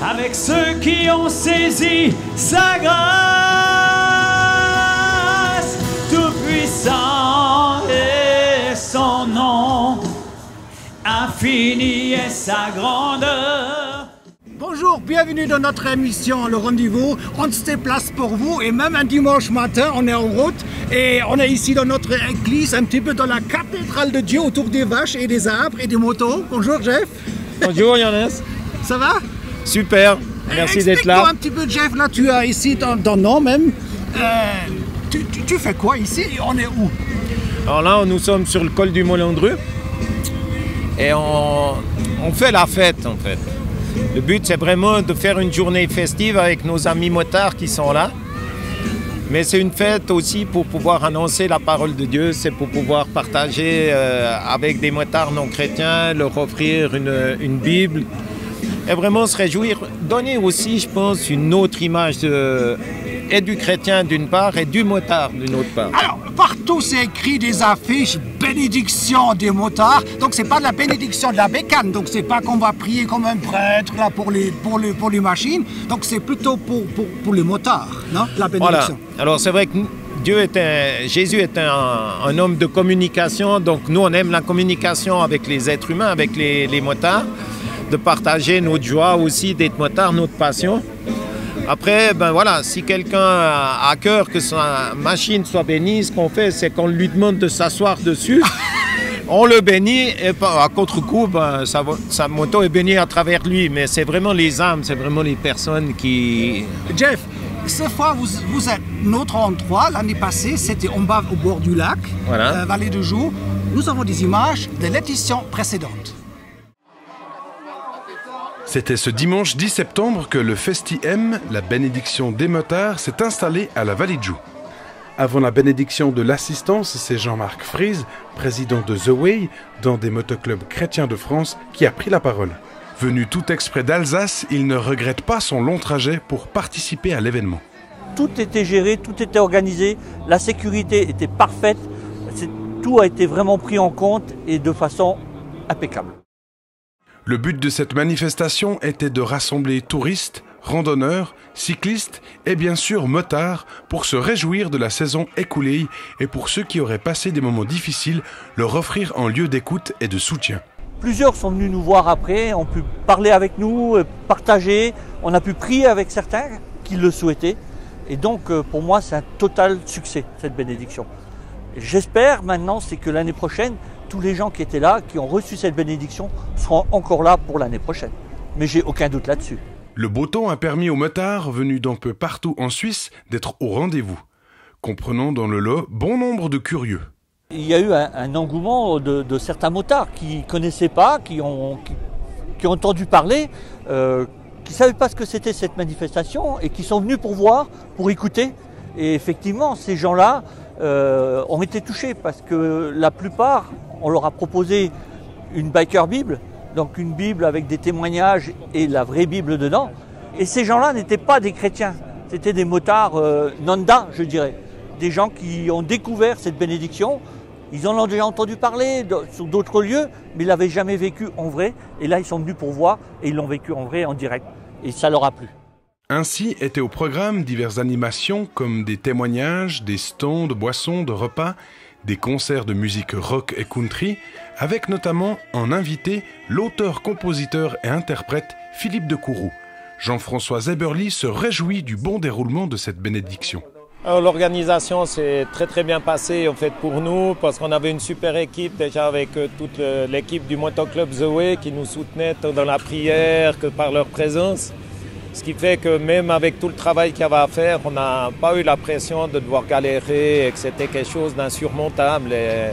avec ceux qui ont saisi sa grâce. Tout puissant est son nom, infini est sa grandeur. Bonjour, bienvenue dans notre émission Le Rendez-vous. On se déplace pour vous et même un dimanche matin, on est en route et on est ici dans notre église, un petit peu dans la cathédrale de Dieu autour des vaches et des arbres et des motos. Bonjour Jeff. Bonjour Yannis. Ça va? Super, merci d'être là. Explique-moi un petit peu Jeff, là tu es ici dans nom même. Tu fais quoi ici et on est où? Alors là, nous sommes sur le col du Molandru et on fait la fête en fait. Le but, c'est vraiment de faire une journée festive avec nos amis motards qui sont là. Mais c'est une fête aussi pour pouvoir annoncer la parole de Dieu, c'est pour pouvoir partager avec des motards non chrétiens, leur offrir une Bible et vraiment se réjouir, donner aussi, je pense, une autre image et du chrétien d'une part et du motard d'une autre part. Alors, partout c'est écrit des affiches, bénédiction des motards, donc c'est pas de la bénédiction de la bécane, donc c'est pas qu'on va prier comme un prêtre là pour les machines, donc c'est plutôt pour les motards, non? La bénédiction. Voilà. Alors c'est vrai que Jésus est un homme de communication, donc nous on aime la communication avec les êtres humains, avec les motards, de partager notre joie aussi d'être motard, notre passion. Après, ben voilà, si quelqu'un a à cœur que sa machine soit bénie, ce qu'on fait, c'est qu'on lui demande de s'asseoir dessus, on le bénit, et à contre-coup, ben, sa moto est bénie à travers lui. Mais c'est vraiment les âmes, c'est vraiment les personnes qui... Jeff, cette fois, vous êtes notre endroit. L'année passée, c'était en bas au bord du lac, voilà. Vallée de Joux. Nous avons des images de l'édition précédente. C'était ce dimanche 10 septembre que le Festi-M, la bénédiction des motards, s'est installé à la Vallée de Joux. Avant la bénédiction de l'assistance, c'est Jean-Marc Fries, président de The Way, dans des motoclubs chrétiens de France, qui a pris la parole. Venu tout exprès d'Alsace, il ne regrette pas son long trajet pour participer à l'événement. Tout était géré, tout était organisé, la sécurité était parfaite, tout a été vraiment pris en compte et de façon impeccable. Le but de cette manifestation était de rassembler touristes, randonneurs, cyclistes et bien sûr motards pour se réjouir de la saison écoulée et pour ceux qui auraient passé des moments difficiles, leur offrir un lieu d'écoute et de soutien. Plusieurs sont venus nous voir après, ont pu parler avec nous, partager, on a pu prier avec certains qui le souhaitaient et donc pour moi c'est un total succès cette bénédiction. J'espère maintenant c'est que l'année prochaine, tous les gens qui étaient là, qui ont reçu cette bénédiction, seront encore là pour l'année prochaine. Mais j'ai aucun doute là-dessus. Le beau temps a permis aux motards, venus d'un peu partout en Suisse, d'être au rendez-vous, comprenant dans le lot bon nombre de curieux. Il y a eu un engouement de certains motards qui ne connaissaient pas, qui ont entendu parler, qui ne savaient pas ce que c'était cette manifestation et qui sont venus pour voir, pour écouter. Et effectivement, ces gens-là ont été touchés parce que la plupart, on leur a proposé une Biker Bible, donc une Bible avec des témoignages et la vraie Bible dedans. Et ces gens-là n'étaient pas des chrétiens, c'était des motards nanda, je dirais. Des gens qui ont découvert cette bénédiction, ils en ont déjà entendu parler sur d'autres lieux, mais ils l'avaient jamais vécu en vrai. Et là, ils sont venus pour voir et ils l'ont vécu en vrai, en direct. Et ça leur a plu. Ainsi étaient au programme diverses animations comme des témoignages, des stands de boissons, de repas, des concerts de musique rock et country, avec notamment en invité l'auteur, compositeur et interprète Philippe de Courroux. Jean-François Zeberli se réjouit du bon déroulement de cette bénédiction. L'organisation s'est très bien passée en fait pour nous parce qu'on avait une super équipe déjà avec toute l'équipe du motoclub The Way qui nous soutenait tant dans la prière que par leur présence. Ce qui fait que même avec tout le travail qu'il y avait à faire, on n'a pas eu la pression de devoir galérer et que c'était quelque chose d'insurmontable. Et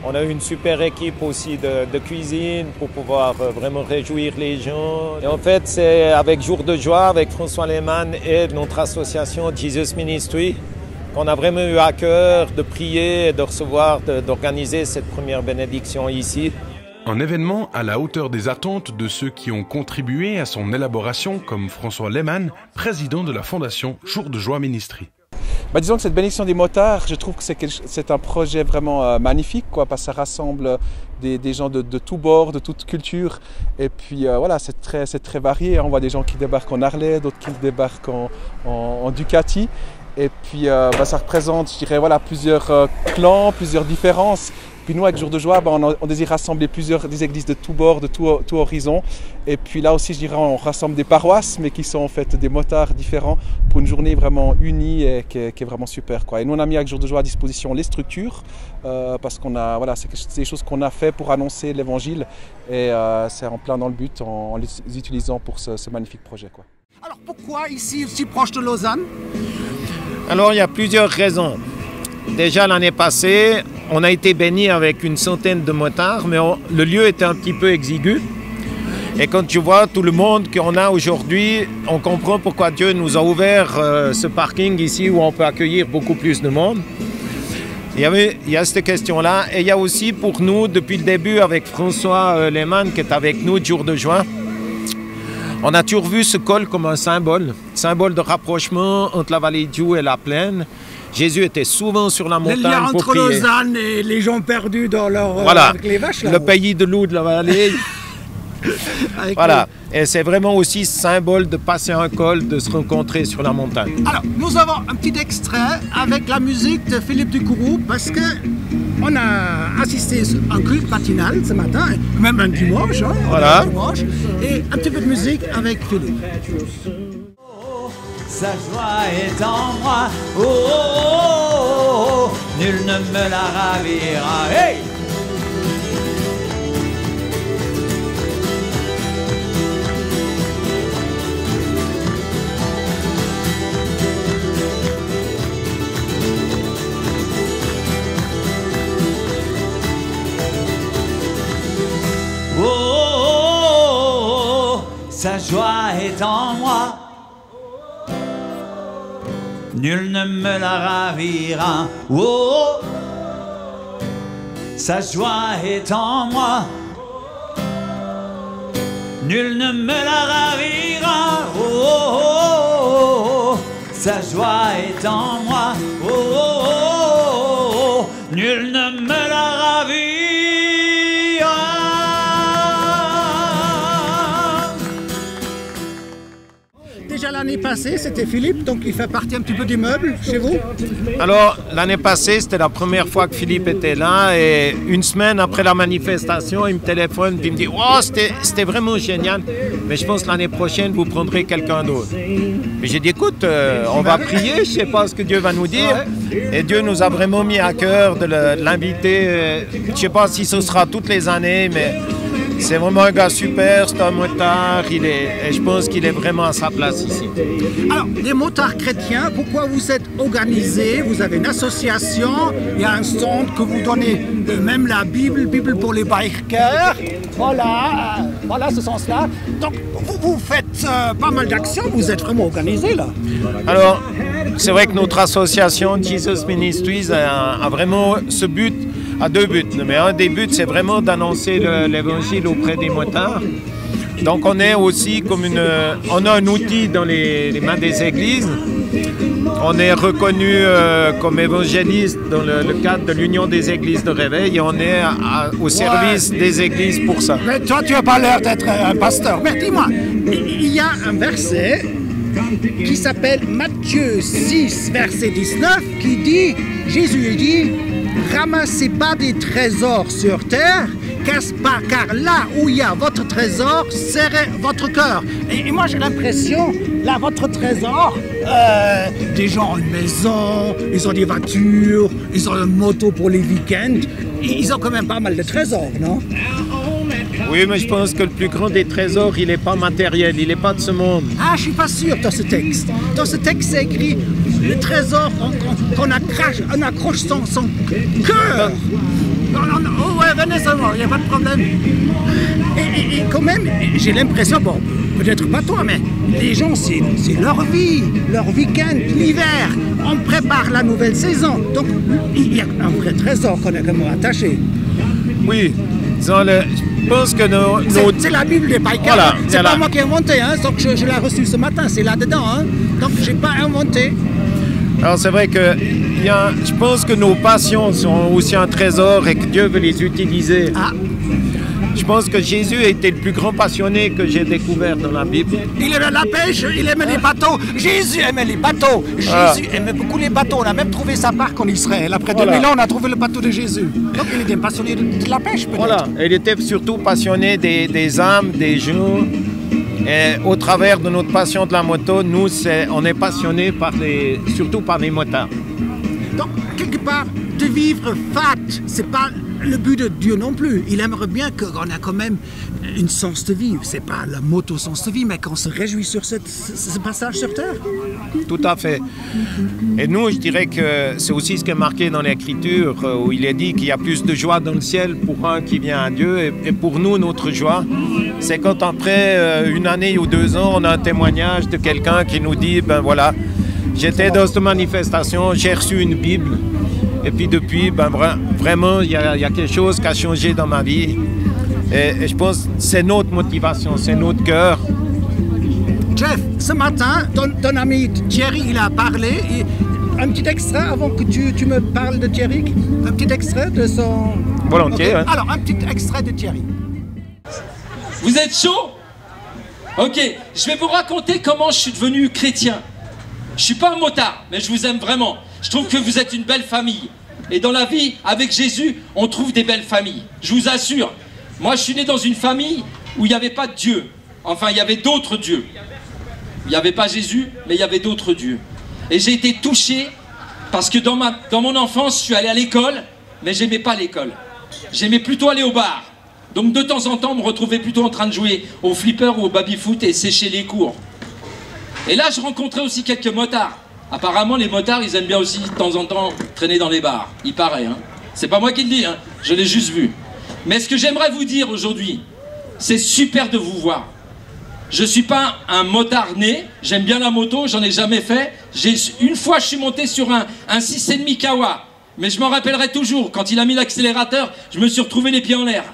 on a eu une super équipe aussi de cuisine pour pouvoir vraiment réjouir les gens. Et en fait, c'est avec Jour de Joie, avec François Lehmann et notre association Jesus Ministry, qu'on a vraiment eu à cœur de prier et de recevoir, d'organiser cette première bénédiction ici. Un événement à la hauteur des attentes de ceux qui ont contribué à son élaboration, comme François Lehmann, président de la fondation Jour de Joie Ministry. Disons que cette bénédiction des motards, je trouve que c'est un projet vraiment magnifique, quoi, parce que ça rassemble des gens de tous bords, de toutes cultures. Et puis voilà, c'est très varié. On voit des gens qui débarquent en Harley, d'autres qui débarquent en Ducati. Et puis ça représente, je dirais, voilà, plusieurs clans, plusieurs différences. Puis nous, avec Jour de Joie, on désire rassembler des églises de tous bords, de tout horizon. Et puis là aussi, je dirais, on rassemble des paroisses, mais qui sont en fait des motards différents pour une journée vraiment unie et qui est vraiment super, quoi. Et nous, on a mis avec Jour de Joie à disposition les structures, parce qu'on a, voilà, c'est des choses qu'on a fait pour annoncer l'évangile. Et c'est en plein dans le but, en les utilisant pour ce magnifique projet, quoi. Alors pourquoi ici, aussi proche de Lausanne? Alors il y a plusieurs raisons. Déjà l'année passée, on a été bénis avec une centaine de motards, mais le lieu était un petit peu exigu. Et quand tu vois tout le monde qu'on a aujourd'hui, on comprend pourquoi Dieu nous a ouvert ce parking ici où on peut accueillir beaucoup plus de monde. Il y a cette question-là. Et il y a aussi pour nous, depuis le début avec François Lehmann qui est avec nous, Jour de Joie, on a toujours vu ce col comme un symbole de rapprochement entre la vallée de Joux et la plaine. Jésus était souvent sur la montagne le lien pour entre prier. Lausanne et les gens perdus dans leur Voilà, avec les vaches, là, le pays de loup de la vallée. Voilà, et c'est vraiment aussi symbole de passer un col, de se rencontrer sur la montagne. Alors, nous avons un petit extrait avec la musique de Philippe Ducourou parce que on a assisté à un culte matinal ce matin, même un dimanche, hein, voilà. Un dimanche, et un petit peu de musique avec Philippe. Sa joie est en moi, oh, oh, oh, oh, nul ne me la ravira. Hey! Oh, oh, oh, sa joie est en moi. Nul ne me la ravira. Oh, sa joie est en moi. Nul ne me la ravira. Oh, sa joie est en moi. Oh, nul ne me la ravira. Déjà l'année passée, c'était Philippe, donc il fait partie un petit peu du meuble chez vous. Alors, l'année passée, c'était la première fois que Philippe était là et une semaine après la manifestation, il me téléphone et il me dit « Oh, c'était vraiment génial, mais je pense que l'année prochaine, vous prendrez quelqu'un d'autre. » Mais j'ai dit « Écoute, on va prier, je ne sais pas ce que Dieu va nous dire. » Et Dieu nous a vraiment mis à cœur de l'inviter. Je ne sais pas si ce sera toutes les années, mais c'est vraiment un gars super, c'est un motard, et je pense qu'il est vraiment à sa place ici. Alors, les motards chrétiens, pourquoi vous êtes organisés? Vous avez une association, il y a un stand que vous donnez, même la Bible pour les bikers. Voilà, voilà ce sens-là. Donc, vous faites pas mal d'actions, vous êtes vraiment organisés là. Alors, c'est vrai que notre association Jesus Ministries a vraiment ce but, a deux buts. Mais un des buts, c'est vraiment d'annoncer l'évangile auprès des motards. Donc on est aussi comme on a un outil dans les mains des églises. On est reconnu comme évangéliste dans le cadre de l'Union des églises de réveil et on est au service des églises pour ça. Mais toi, tu n'as pas l'air d'être un pasteur. Mais dis-moi, il y a un verset qui s'appelle Matthieu 6, verset 19, qui dit, Jésus dit, ramassez pas des trésors sur terre, car là où il y a votre trésor, serait votre cœur. Et moi j'ai l'impression, là votre trésor, des gens ont une maison, ils ont des voitures, ils ont une moto pour les week-ends, ils ont quand même pas mal de trésors, non? Oui, mais je pense que le plus grand des trésors, il n'est pas matériel, il n'est pas de ce monde. Ah, je suis pas sûr dans ce texte. Dans ce texte, c'est écrit le trésor qu'on accroche son cœur. Oh ouais, venez seulement, il n'y a pas de problème. Et quand même, j'ai l'impression, bon, peut-être pas toi, mais les gens, c'est leur vie, leur week-end, l'hiver. On prépare la nouvelle saison. Donc, il y a un vrai trésor qu'on est vraiment attaché. Oui, je pense que c'est la Bible des bikers. Voilà, c'est pas moi qui ai inventé, hein, donc je l'ai reçu ce matin, c'est là-dedans. Hein, donc, j'ai pas inventé. Alors c'est vrai que je pense que nos passions sont aussi un trésor et que Dieu veut les utiliser. Ah. Je pense que Jésus était le plus grand passionné que j'ai découvert dans la Bible. Il aimait la pêche, il aimait les bateaux. Jésus aimait les bateaux. Jésus aimait beaucoup les bateaux. On a même trouvé sa barque en Israël. Après 2000 ans, on a trouvé le bateau de Jésus. Donc il était passionné de la pêche, peut-être. Voilà, il était surtout passionné des âmes, des gens. Et au travers de notre passion de la moto, nous, on est passionnés surtout par les motards. Donc, quelque part, de vivre fat, c'est pas le but de Dieu non plus. Il aimerait bien qu'on ait quand même une sens de vivre. C'est pas la moto sens de vie, mais qu'on se réjouit sur ce passage sur Terre. Tout à fait. Et nous, je dirais que c'est aussi ce qui est marqué dans l'Écriture, où il est dit qu'il y a plus de joie dans le ciel pour un qui vient à Dieu. Et pour nous, notre joie, c'est quand après une année ou 2 ans, on a un témoignage de quelqu'un qui nous dit, ben voilà, j'étais dans cette manifestation, j'ai reçu une Bible. Et puis depuis, ben vraiment, il y a quelque chose qui a changé dans ma vie. Et je pense que c'est notre motivation, c'est notre cœur. Jeff, ce matin, ton ami Thierry, il a parlé. Un petit extrait avant que tu me parles de Thierry. Un petit extrait de son... Volontiers. Okay. Hein. Alors, un petit extrait de Thierry. Vous êtes chaud? Ok, je vais vous raconter comment je suis devenu chrétien. Je suis pas un motard, mais je vous aime vraiment. Je trouve que vous êtes une belle famille. Et dans la vie, avec Jésus, on trouve des belles familles. Je vous assure. Moi, je suis né dans une famille où il n'y avait pas de Dieu. Enfin, il y avait d'autres dieux. Il n'y avait pas Jésus, mais il y avait d'autres dieux. Et j'ai été touché parce que dans mon enfance, je suis allé à l'école, mais j'aimais pas l'école. J'aimais plutôt aller au bar. Donc de temps en temps, on me retrouvait plutôt en train de jouer au flipper ou au baby-foot et sécher les cours. Et là, je rencontrais aussi quelques motards. Apparemment, les motards, ils aiment bien aussi, de temps en temps, traîner dans les bars. Il paraît, hein. C'est pas moi qui le dis, hein. Je l'ai juste vu. Mais ce que j'aimerais vous dire aujourd'hui, c'est super de vous voir. Je suis pas un motard né, j'aime bien la moto, j'en ai jamais fait. Une fois, je suis monté sur un 6,5 Kawa. Mais je m'en rappellerai toujours, quand il a mis l'accélérateur, je me suis retrouvé les pieds en l'air.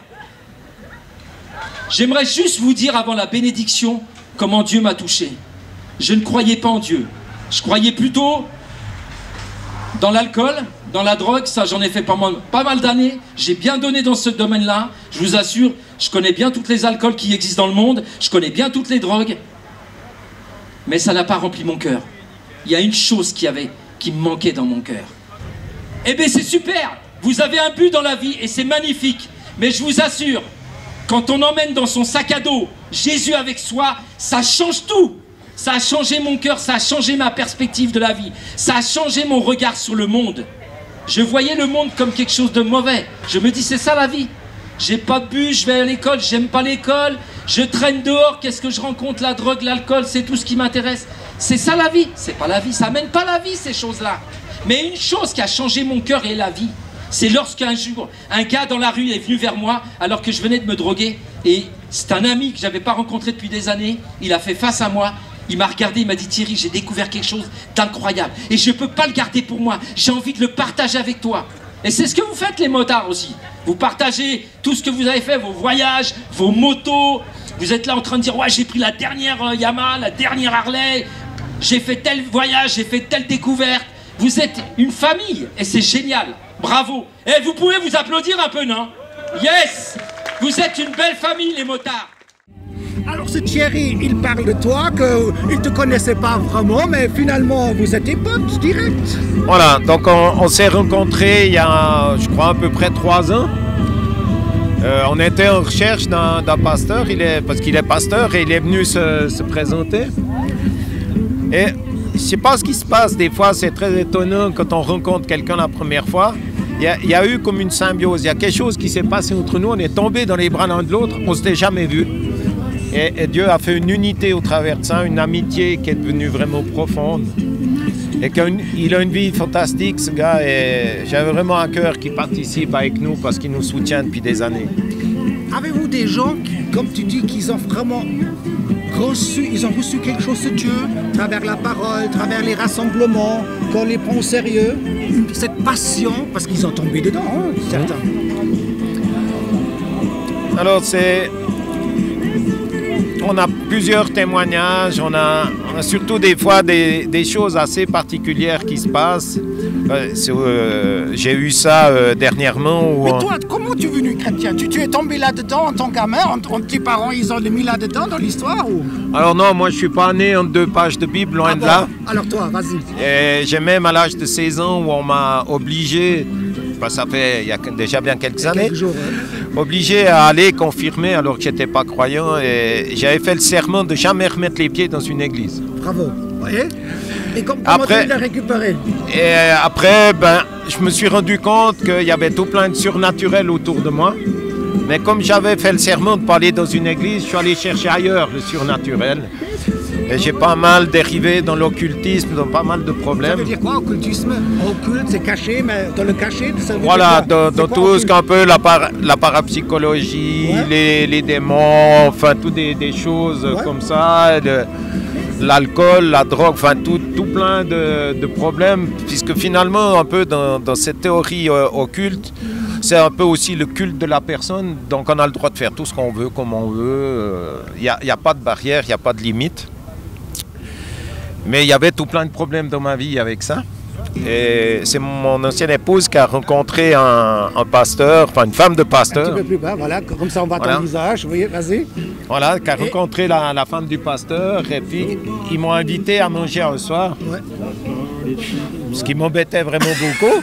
J'aimerais juste vous dire avant la bénédiction comment Dieu m'a touché. Je ne croyais pas en Dieu. Je croyais plutôt dans l'alcool, dans la drogue. Ça, j'en ai fait pas mal d'années. J'ai bien donné dans ce domaine-là. Je vous assure, je connais bien toutes les alcools qui existent dans le monde. Je connais bien toutes les drogues. Mais ça n'a pas rempli mon cœur. Il y a une chose qui me manquait dans mon cœur. Eh bien, c'est super. Vous avez un but dans la vie et c'est magnifique. Mais je vous assure, quand on emmène dans son sac à dos Jésus avec soi, ça change tout. Ça a changé mon cœur, ça a changé ma perspective de la vie. Ça a changé mon regard sur le monde. Je voyais le monde comme quelque chose de mauvais. Je me dis, c'est ça la vie. J'ai pas de but, je vais à l'école, j'aime pas l'école. Je traîne dehors, qu'est-ce que je rencontre? La drogue, l'alcool, c'est tout ce qui m'intéresse. C'est ça la vie. C'est pas la vie, ça mène pas la vie ces choses-là. Mais une chose qui a changé mon cœur et la vie, c'est lorsqu'un jour, un gars dans la rue est venu vers moi alors que je venais de me droguer. Et c'est un ami que j'avais pas rencontré depuis des années. Il a fait face à moi. Il m'a regardé, il m'a dit, Thierry, j'ai découvert quelque chose d'incroyable. Et je ne peux pas le garder pour moi. J'ai envie de le partager avec toi. Et c'est ce que vous faites, les motards aussi. Vous partagez tout ce que vous avez fait, vos voyages, vos motos. Vous êtes là en train de dire, ouais, j'ai pris la dernière Yamaha, la dernière Harley. J'ai fait tel voyage, j'ai fait telle découverte. Vous êtes une famille et c'est génial. Bravo. Et vous pouvez vous applaudir un peu, non? Yes! Vous êtes une belle famille, les motards. Alors ce Thierry, il parle de toi, qu'il ne te connaissait pas vraiment, mais finalement vous êtes des potes direct. Voilà, donc on s'est rencontrés il y a, je crois, à peu près 3 ans. On était en recherche d'un pasteur, parce qu'il est pasteur et il est venu se présenter. Et je ne sais pas ce qui se passe, des fois c'est très étonnant quand on rencontre quelqu'un la première fois. Il y a eu comme une symbiose, il y a quelque chose qui s'est passé entre nous, on est tombés dans les bras l'un de l'autre, on ne s'était jamais vus. Et Dieu a fait une unité au travers de ça, une amitié qui est devenue vraiment profonde. Et qu'il a une vie fantastique, ce gars, et j'avais vraiment un cœur qui participe avec nous parce qu'il nous soutient depuis des années. Avez-vous des gens, comme tu dis, qui ont vraiment reçu quelque chose de Dieu, à travers la parole, à travers les rassemblements, qu'on les prend au sérieux, cette passion, parce qu'ils ont tombé dedans, hein, certains. Alors on a plusieurs témoignages, on a surtout des fois des choses assez particulières qui se passent. J'ai eu ça dernièrement. Mais toi, comment tu es devenu chrétien? Tu es tombé là-dedans en tant que gamin? Tes parents, ils ont mis là-dedans dans l'histoire ou... Alors non, moi je suis pas né en 2 pages de Bible, loin de là. Alors toi, vas-y. Et j'ai même à l'âge de 16 ans où on m'a obligé, ça fait il y a déjà bien quelques années, obligé à aller confirmer alors que j'étais pas croyant. Et j'avais fait le serment de jamais remettre les pieds dans une église. Bravo. Oui. Et comment après, tu l'as récupéré? Et après, je me suis rendu compte qu'il y avait tout plein de surnaturel autour de moi. Mais comme j'avais fait le serment de ne pas aller dans une église, je suis allé chercher ailleurs le surnaturel. Et j'ai pas mal dérivé dans l'occultisme, dans pas mal de problèmes. Ça veut dire quoi, occultisme? Occulte, c'est caché, mais dans le caché, ça veut voilà, dire dans tout ce qu'un peu la parapsychologie, ouais. les démons, enfin, toutes des choses ouais. Comme ça, l'alcool, la drogue, enfin, tout plein de problèmes, puisque finalement, un peu dans cette théorie occulte, c'est un peu aussi le culte de la personne, donc on a le droit de faire tout ce qu'on veut, comme on veut, il n'y a pas de barrière, il n'y a pas de limite. Mais il y avait tout plein de problèmes dans ma vie avec ça. Et c'est mon ancienne épouse qui a rencontré un pasteur, enfin une femme de pasteur. Un petit peu plus bas, voilà, comme ça on voit ton visage, oui, vas-y. Voilà, qui a rencontré la femme du pasteur, et puis ils m'ont invité à manger un soir. Ouais. Ce qui m'embêtait vraiment beaucoup.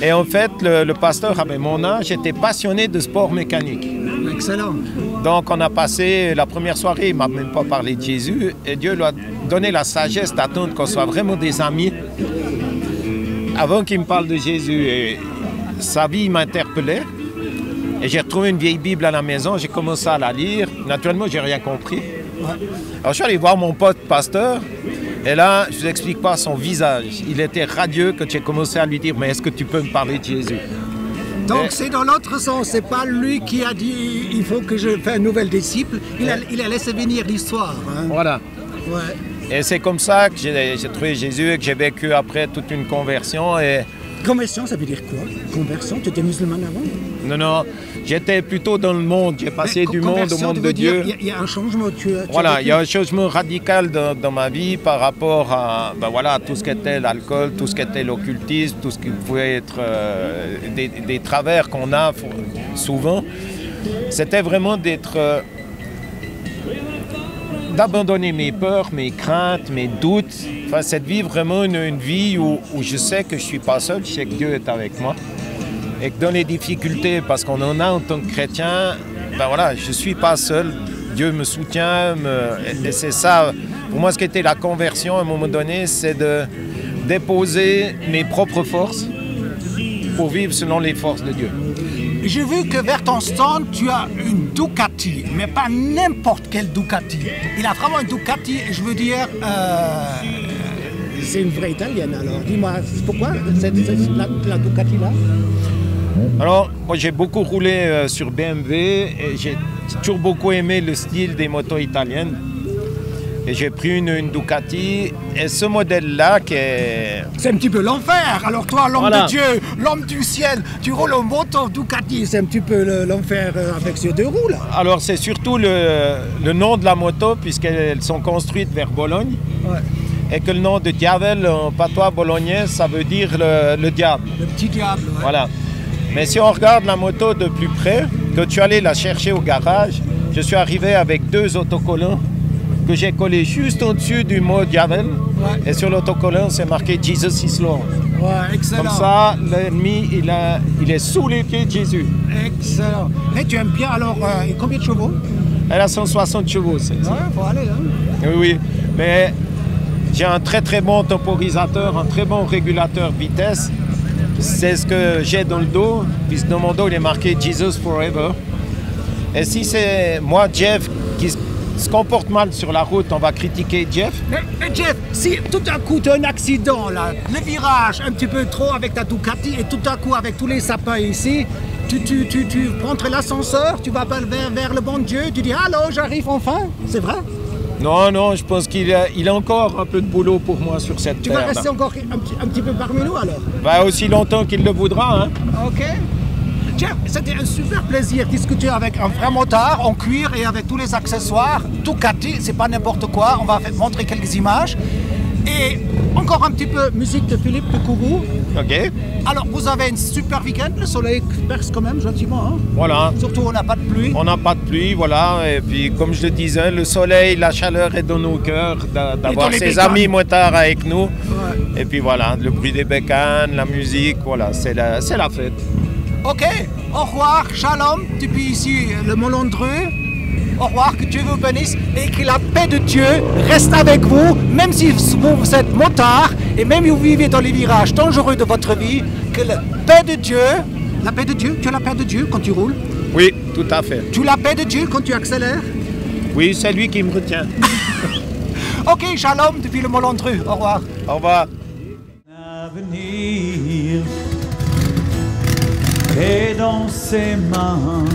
Et en fait, le pasteur avait mon âge, était passionné de sport mécanique. Excellent. Donc on a passé la première soirée, il ne m'a même pas parlé de Jésus, et Dieu lui a donné la sagesse d'attendre qu'on soit vraiment des amis avant qu'il me parle de Jésus. Et sa vie m'interpellait. Et j'ai retrouvé une vieille Bible à la maison, j'ai commencé à la lire. Naturellement, je n'ai rien compris. Alors je suis allé voir mon pote pasteur. Et là, je ne vous explique pas son visage. Il était radieux quand j'ai commencé à lui dire « Mais est-ce que tu peux me parler de Jésus ?» Donc c'est dans l'autre sens, c'est pas lui qui a dit « Il faut que je fasse un nouvel disciple », il a laissé venir l'histoire. Hein. Voilà. Ouais. Et c'est comme ça que j'ai trouvé Jésus et que j'ai vécu après toute une conversion. Et... Conversion, ça veut dire quoi? Conversion? Tu étais musulman avant? Non, non. J'étais plutôt dans le monde. J'ai passé du monde au monde de Dieu. Il y a un changement. Voilà, il y a un changement radical dans ma vie par rapport à voilà, tout ce qu'était l'alcool, tout ce qu'était l'occultisme, tout ce qui pouvait être des travers qu'on a souvent. C'était vraiment d'abandonner mes peurs, mes craintes, mes doutes. Enfin, c'est de vivre vraiment une vie où je sais que je ne suis pas seul, je sais que Dieu est avec moi. Et que dans les difficultés, parce qu'on en a en tant que chrétien, voilà, je ne suis pas seul. Dieu me soutient. Et c'est ça, pour moi, ce qui était la conversion à un moment donné, c'est de déposer mes propres forces pour vivre selon les forces de Dieu. J'ai vu que vers ton stand, tu as une Ducati, mais pas n'importe quelle Ducati. Il a vraiment une Ducati, je veux dire, c'est une vraie italienne alors. Dis-moi, pourquoi la Ducati là? Alors, moi j'ai beaucoup roulé sur BMW et j'ai toujours beaucoup aimé le style des motos italiennes. Et j'ai pris une Ducati, et ce modèle-là qui est... C'est un petit peu l'enfer. Alors toi, l'homme de Dieu, l'homme du ciel, tu roules en moto Ducati, c'est un petit peu l'enfer avec ces 2 roues là. Alors c'est surtout le nom de la moto, puisqu'elles sont construites vers Bologne. Ouais. Et que le nom de Diavel en patois bolognais, ça veut dire le diable. Le petit diable, ouais. Voilà. Mais si on regarde la moto de plus près, quand tu allais la chercher au garage, je suis arrivé avec 2 autocollants que j'ai collé juste au-dessus du mot Diavel. Ouais. Et sur l'autocollant, c'est marqué Jesus is Lord. Ouais, excellent. Comme ça, l'ennemi, il est sous les pieds de Jésus. Excellent. Et tu aimes bien alors, combien de chevaux? Elle a 160 chevaux. Ouais, faut aller là. Oui, oui. Mais j'ai un très très bon temporisateur, un très bon régulateur vitesse. C'est ce que j'ai dans le dos, puisque dans mon dos, il est marqué Jesus Forever. Et si c'est moi, Jeff, qui se comporte mal sur la route, on va critiquer Jeff. Mais Jeff, si tout à coup tu as un accident là, le virage un petit peu trop avec ta Ducati et tout à coup avec tous les sapins ici, tu prendrais l'ascenseur, tu vas vers le bon Dieu, tu dis allô, j'arrive enfin, c'est vrai? Non, non, je pense qu'il a encore un peu de boulot pour moi sur cette terre. Tu vas rester encore un petit peu parmi nous alors? Bah, aussi longtemps qu'il le voudra. Hein. Ok. Jeff, c'était un super plaisir de discuter avec un vrai motard en cuir et avec tous les accessoires. Tout gâté, c'est pas n'importe quoi. On va montrer quelques images. Et encore un petit peu musique de Philippe de Kourou. Ok. Alors, vous avez un super week-end. Le soleil perce quand même gentiment. Hein? Voilà. Surtout, on n'a pas de pluie. On n'a pas de pluie, voilà. Et puis, comme je le disais, le soleil, la chaleur est dans nos cœurs, d'avoir ses amis motards avec nous. Ouais. Et puis voilà, le bruit des bécanes, la musique, voilà, c'est la fête. Ok, au revoir, shalom, depuis ici le Molondreux. Au revoir, que Dieu vous bénisse et que la paix de Dieu reste avec vous, même si vous êtes motard et même si vous vivez dans les virages dangereux de votre vie, que la paix de Dieu, tu as la paix de Dieu quand tu roules? Oui, tout à fait. Tu as la paix de Dieu quand tu accélères? Oui, c'est lui qui me retient. Ok, shalom depuis le Molondreux, au revoir. Au revoir. L'avenir est dans ses mains.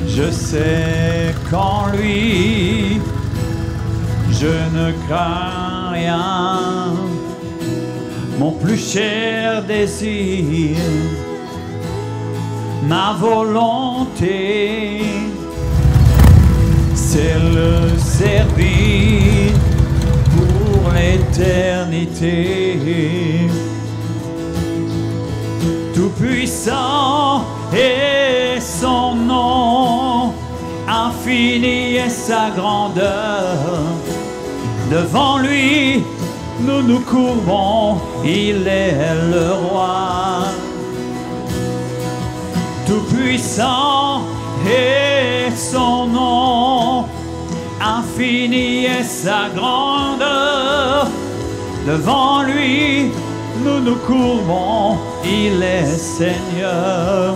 Je sais qu'en lui, je ne crains rien. Mon plus cher désir, ma volonté, c'est le servir pour l'éternité. Tout-puissant est son nom, infini est sa grandeur. Devant lui, nous nous courbons, il est le roi. Tout-puissant est son nom, infini est sa grandeur. Devant lui, nous nous courbons, il est Seigneur.